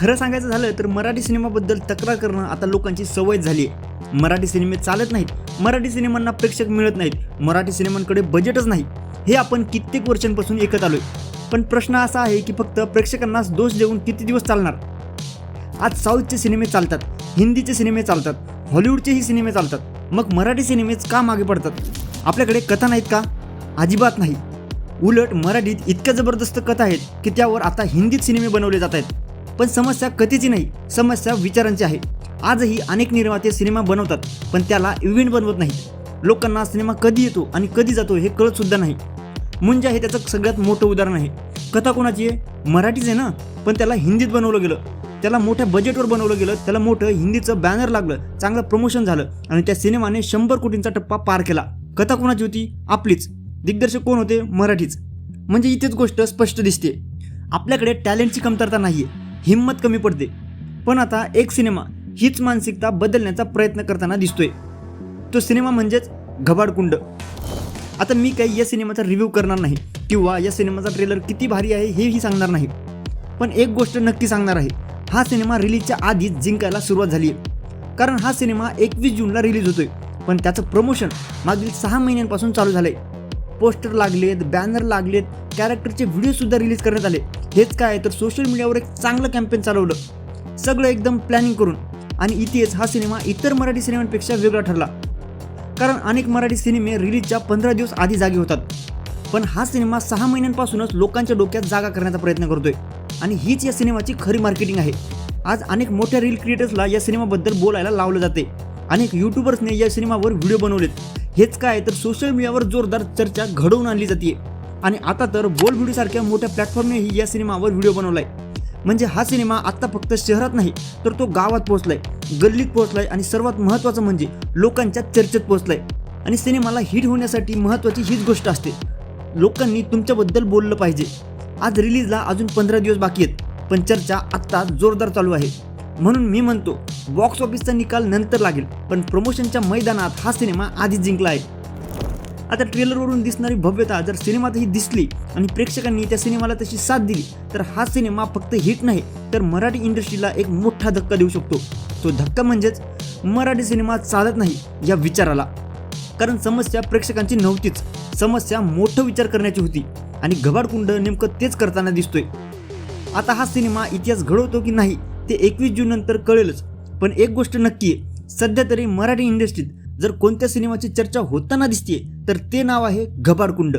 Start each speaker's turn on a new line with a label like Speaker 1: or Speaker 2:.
Speaker 1: खरं सांगायचं झालं तर मराठी सिनेमाबद्दल तक्रार करणं आता लोकांची सवय झाली आहे। मराठी सिनेमे चालत नाहीत, मराठी सिनेमांना प्रेक्षक मिळत नाहीत, मराठी सिनेमांकडे बजेटच नाही, हे आपण कित्येक वर्षांपासून ऐकत आलोय। पण प्रश्न असा आहे की फक्त प्रेक्षकांनाच दोष देऊन किती दिवस चालणार? आज साऊथचे सिनेमे चालतात, हिंदीचे सिनेमे चालतात, हॉलिवूडचेही सिनेमे चालतात, मग मराठी सिनेमेच का मागे पडतात? आपल्याकडे कथा नाहीत का? अजिबात नाही। उलट मराठीत इतक्या जबरदस्त कथा आहेत की त्यावर आता हिंदीत सिनेमे बनवले जात आहेत। पण समस्या कथेची नाही, समस्या विचारांची आहे। आजही अनेक निर्माते सिनेमा बनवतात पण त्याला इव्हेंट बनवत नाहीत। लोकांना सिनेमा कधी येतो आणि कधी जातो हे कळत सुद्धा नाही। मुंजा हे त्याचं सगळ्यात मोठं उदाहरण आहे। कथा कोणाची आहे? मराठीच आहे ना, पण त्याला हिंदीत बनवलं गेलं, त्याला मोठ्या बजेटवर बनवलं गेलं, त्याला मोठं हिंदीचं बॅनर लागलं, चांगलं प्रमोशन झालं आणि त्या सिनेमाने 100 कोटींचा टप्पा पार केला। कथा कोणाची होती? आपलीच। दिग्दर्शक कोण होते? मराठीच। म्हणजे इथेच गोष्ट स्पष्ट दिसते, आपल्याकडे टॅलेंटची कमतरता नाहीये, हिंमत कमी पडते। पण आता एक सिनेमा हीच मानसिकता बदलण्याचा प्रयत्न करताना दिसतोय। तो सिनेमा म्हणजेच घबाडकुंड। आता मी काही या सिनेमाचा रिव्ह्यू करणार नाही किंवा या सिनेमाचा ट्रेलर किती भारी आहे हेही सांगणार नाही, पण एक गोष्ट नक्की सांगणार आहे, हा सिनेमा रिलीजच्या आधीच जिंकायला सुरुवात झाली आहे। कारण हा सिनेमा 21 जूनला रिलीज होतोय, पण त्याचं प्रमोशन मागील 6 महिन्यांपासून चालू झालंय। पोस्टर लागलेत, बॅनर लागलेत, कॅरेक्टरचे व्हिडिओ सुद्धा रिलीज करण्यात आले। हेच काय तर सोशल मीडियावर एक चांगलं कॅम्पेन चालवलं, सगळं एकदम प्लॅनिंग करून। आणि इथेच हा सिनेमा इतर मराठी सिनेमांपेक्षा वेगळा ठरला, कारण अनेक मराठी सिनेमे रिलीजच्या 15 दिवस आधी जागे होतात, पण हा सिनेमा 6 महिन्यांपासूनच लोकांच्या डोक्यात जागा करण्याचा प्रयत्न करतोय। आणि हीच या सिनेमाची खरी मार्केटिंग आहे। आज अनेक मोठ्या रील क्रिएटर्सला या सिनेमाबद्दल बोलायला लावलं जाते, अनेक यूट्यूबर्सने या सिनेमावर व्हिडिओ बनवलेत। हेच काय तर सोशल मीडियावर जोरदार चर्चा घडवून आणली जाते। आणि आता तर बोल व्हिडिओ सारख्या मोठ्या प्लॅटफॉर्मनेही या सिनेमावर व्हिडिओ बनवलाय। म्हणजे हा सिनेमा आता फक्त शहरात नाही तर तो गावात पोहोचलाय, गल्लीत पोहोचलाय आणि सर्वात महत्त्वाचं म्हणजे लोकांच्या चर्चेत पोहोचलाय। आणि सिनेमाला हिट होण्यासाठी महत्त्वाची हीच गोष्ट असते, लोकांनी तुमच्याबद्दल बोललं पाहिजे। आज रिलीजला अजून 15 दिवस बाकी आहेत, पण चर्चा आत्ता जोरदार चालू आहे। म्हणून मी म्हणतो, बॉक्स ऑफिसचा निकाल नंतर लागेल, पण प्रमोशनच्या मैदानात हा सिनेमा आधीच जिंकला आहे। आता ट्रेलरवरून दिसणारी भव्यता जर सिनेमातही दिसली आणि प्रेक्षकांनी त्या सिनेमाला तशी साथ दिली तर हा सिनेमा फक्त हिट नाही तर मराठी इंडस्ट्रीला एक मोठा धक्का देऊ शकतो। तो धक्का म्हणजेच मराठी सिनेमा चालत नाही या विचाराला। कारण समस्या प्रेक्षकांची नव्हतीच, समस्या मोठं विचार करण्याची होती आणि घबाडकुंड नेमकं तेच करताना दिसतोय। आता हा सिनेमा इतिहास घडवतो की नाही ते 21 जून नंतर कळेलच, पण एक गोष्ट नक्की आहे, सध्या तरी मराठी इंडस्ट्रीत जर कोणत्या सिनेमाची चर्चा होताना दिसतेय तर ते नाव आहे घबाडकुंड।